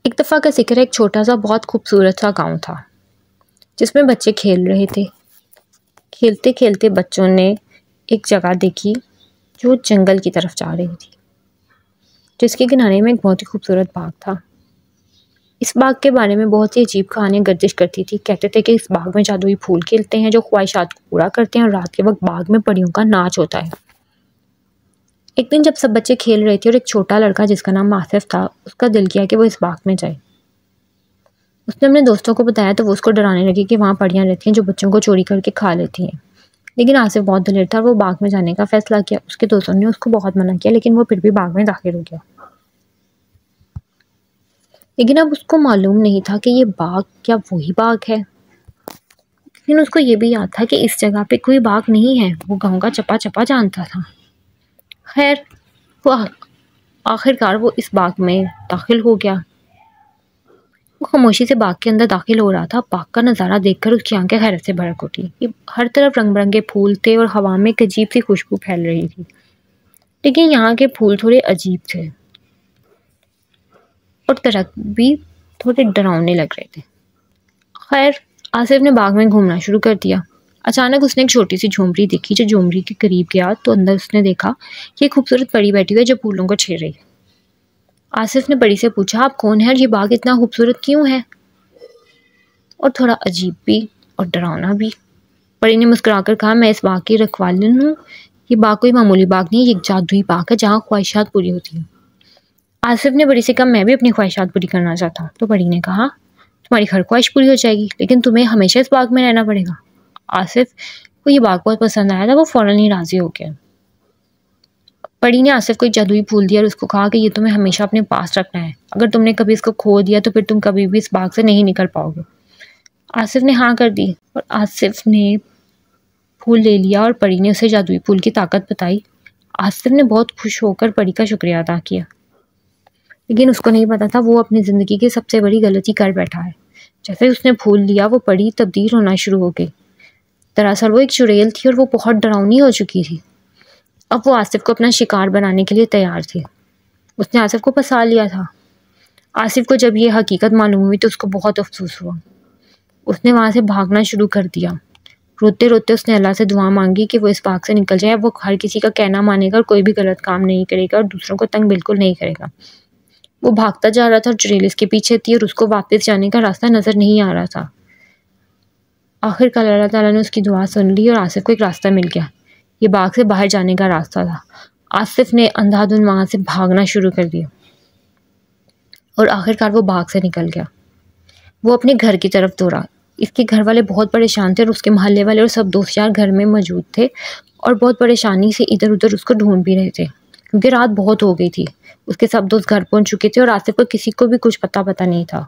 ایک دفعہ کا ذکر ہے، ایک چھوٹا سا بہت خوبصورت سا گاؤں تھا جس میں بچے کھیل رہے تھے۔ کھیلتے کھیلتے بچوں نے ایک جگہ دیکھی جو جنگل کی طرف جا رہی تھی، جس کے کنارے میں ایک بہت ہی خوبصورت باغ تھا۔ اس باغ کے بارے میں بہت سی عجیب کہانیاں گردش کرتی تھی۔ کہتے تھے کہ اس باغ میں جادوئی پھول کھلتے ہیں جو خواہشات کو پورا کرتے ہیں، اور رات کے وقت باغ میں پریوں کا ناچ ہوتا ہے۔ ایک دن جب سب بچے کھیل رہے تھے اور ایک چھوٹا لڑکا جس کا نام آصف تھا، اس کا دل کیا کہ وہ اس باغ میں جائے۔ اس نے اپنے دوستوں کو بتایا تو وہ اس کو ڈرانے لگے کہ وہاں پریاں رہتی ہیں جو بچوں کو چوری کر کے کھا لیتی ہیں۔ لیکن آصف بہت دلیر تھا اور وہ باغ میں جانے کا فیصلہ کیا۔ اس کے دوستوں نے اس کو بہت منع کیا لیکن وہ پھر بھی باغ میں داخل ہو گیا۔ لیکن اب اس کو معلوم نہیں تھا کہ یہ باغ کیا وہی باغ ہے، لیکن اس کو یہ بھی یاد تھا کہ اس جگہ پہ کوئی باغ نہیں ہے۔ وہ گاؤں کا چپا چپا جانتا تھا۔ خیر، وہ آخرکار وہ اس باغ میں داخل ہو گیا۔ وہ خاموشی سے باغ کے اندر داخل ہو رہا تھا۔ باغ کا نظارہ دیکھ کر اس کی آنکھیں حیرت سے بھڑک اٹھی۔ ہر طرف رنگ برنگے پھول تھے اور ہوا میں ایک عجیب سی خوشبو پھیل رہی تھی، لیکن یہاں کے پھول تھوڑے عجیب تھے اور درخت بھی تھوڑے ڈراؤنے لگ رہے تھے۔ خیر، آصف نے باغ میں گھومنا شروع کر دیا۔ اچانک اس نے ایک چھوٹی سی جھومری دیکھی۔ جو جھومری کے قریب گیا تو اندر اس نے دیکھا کہ ایک خوبصورت پری بیٹھی ہوئی ہے جو پھولوں کو چھیڑ رہی ہے۔ آصف نے پری سے پوچھا، آپ کون ہیں اور یہ باغ اتنا خوبصورت کیوں ہے اور تھوڑا عجیب بھی اور ڈراؤنا بھی؟ پری نے مسکرا کر کہا، میں اس باغ کی رکھوالن ہوں۔ یہ باغ کوئی معمولی باغ نہیں، یہ ایک جادوئی باغ ہے جہاں خواہشات پوری ہوتی ہیں۔ آصف نے پری سے کہا، میں بھی اپنی خواہشات پوری کرنا چاہتا ہوں۔ تو پری نے کہا، تمہاری ہر خواہش پوری ہو جائے گی لیکن تمہیں ہمیشہ اس باغ میں رہنا پڑے گا۔ آصف کو یہ باغ بہت پسند آیا تھا، وہ فوراً ہی راضی ہو گیا۔ پری نے آصف کو ایک جادوئی پھول دیا اور اس کو کہا کہ یہ تمہیں ہمیشہ اپنے پاس رکھنا ہے۔ اگر تم نے کبھی اس کو کھو دیا تو پھر تم کبھی بھی اس باغ سے نہیں نکل پاؤ گے۔ آصف نے ہاں کر دی اور آصف نے پھول لے لیا اور پری نے اسے جادوئی پھول کی طاقت بتائی۔ آصف نے بہت خوش ہو کر پری کا شکریہ ادا کیا، لیکن اس کو نہیں پتا تھا وہ اپنی زندگی کی سب سے بڑی غلطی کر بیٹھا ہے۔ جیسے اس نے پھول لیا وہ پری تبدیل ہونا شروع ہو گئی۔ دراصل وہ ایک چڑیل تھی اور وہ بہت ڈراؤنی ہو چکی تھی۔ اب وہ آصف کو اپنا شکار بنانے کے لیے تیار تھی۔ اس نے آصف کو پھنسا لیا تھا۔ آصف کو جب یہ حقیقت معلوم ہوئی تو اس کو بہت افسوس ہوا۔ اس نے وہاں سے بھاگنا شروع کر دیا۔ روتے روتے اس نے اللہ سے دعا مانگی کہ وہ اس باغ سے نکل جائے۔ وہ ہر کسی کا کہنا مانے گا اور کوئی بھی غلط کام نہیں کرے گا اور دوسروں کو تنگ بالکل نہیں کرے گا۔ وہ بھاگتا جا رہا تھا اور چڑیل اس کے پیچھے تھی اور اس کو واپس جانے کا راستہ نظر نہیں آ رہا تھا۔ آخرکار اللہ تعالیٰ نے اس کی دعا سن لی اور آصف کو ایک راستہ مل گیا۔ یہ باغ سے باہر جانے کا راستہ تھا۔ آصف نے اندھا دھند وہاں سے بھاگنا شروع کر دیا اور آخرکار وہ باغ سے نکل گیا۔ وہ اپنے گھر کی طرف دوڑا۔ اس کے گھر والے بہت پریشان تھے اور اس کے محلے والے اور سب دوست یار گھر میں موجود تھے اور بہت پریشانی سے ادھر ادھر اس کو ڈھونڈ بھی رہے تھے کیونکہ رات بہت ہو گئی تھی۔ اس کے سب دوست گھر پہنچ چکے تھے اور آصف کو کسی کو بھی کچھ پتہ نہیں تھا۔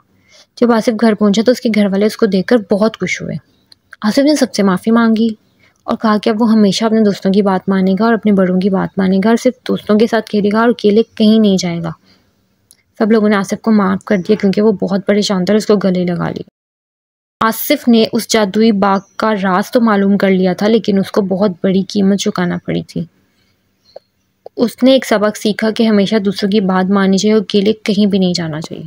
جب آصف گھر پہنچا تو اس کے گھر والے اس کو دیکھ کر بہت خوش ہوئے۔ آصف نے سب سے معافی مانگی اور کہا کہ اب وہ ہمیشہ اپنے دوستوں کی بات مانے گا اور اپنے بڑوں کی بات مانے گا اور صرف دوستوں کے ساتھ کھیلے گا اور اکیلے کہیں نہیں جائے گا۔ سب لوگوں نے آصف کو معاف کر دیا کیونکہ وہ بہت پریشان تھا اور اس کو گلے لگا لیا۔ آصف نے اس جادوئی باغ کا راز تو معلوم کر لیا تھا لیکن اس کو بہت بڑی قیمت چکانا پڑی تھی۔ اس نے ایک سبق سیکھا کہ ہمیشہ دوسروں کی بات مانی چاہیے اور اکیلے کہیں بھی نہیں جانا چاہیے۔